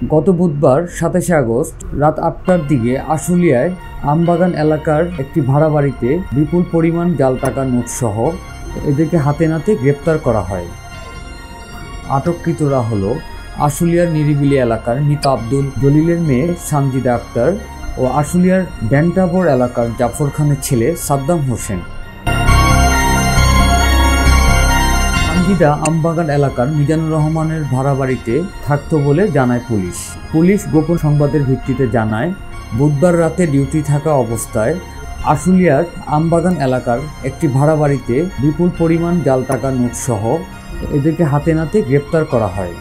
গত বুধবার ২৭শে আগস্ট রাত ৮টার দিকে আশুলিয়ায় আমবাগান এলাকার একটি ভাড়া বাড়িতে বিপুল পরিমাণ জাল টাকার নোটসহ এদেরকে হাতে নাতে গ্রেপ্তার করা হয়। আটককৃতরা হলো আশুলিয়ার নিরিবিলি এলাকার মৃত আব্দুল জলিলের মেয়ে সানজিদা আক্তার ও আশুলিয়ার ড্যান্টাবর এলাকার জাফর খানের ছেলে সাদ্দাম হোসেন। সানজিদা আমবাগান এলাকার মিজানুর রহমানের ভাড়া বাড়িতে থাকতো বলে জানায় পুলিশ গোপন সংবাদের ভিত্তিতে জানায়, বুধবার রাতে ডিউটি থাকা অবস্থায় আশুলিয়ার আমবাগান এলাকার একটি ভাড়া বাড়িতে বিপুল পরিমাণ জাল টাকার নোটসহ এদেরকে হাতে নাতে গ্রেপ্তার করা হয়।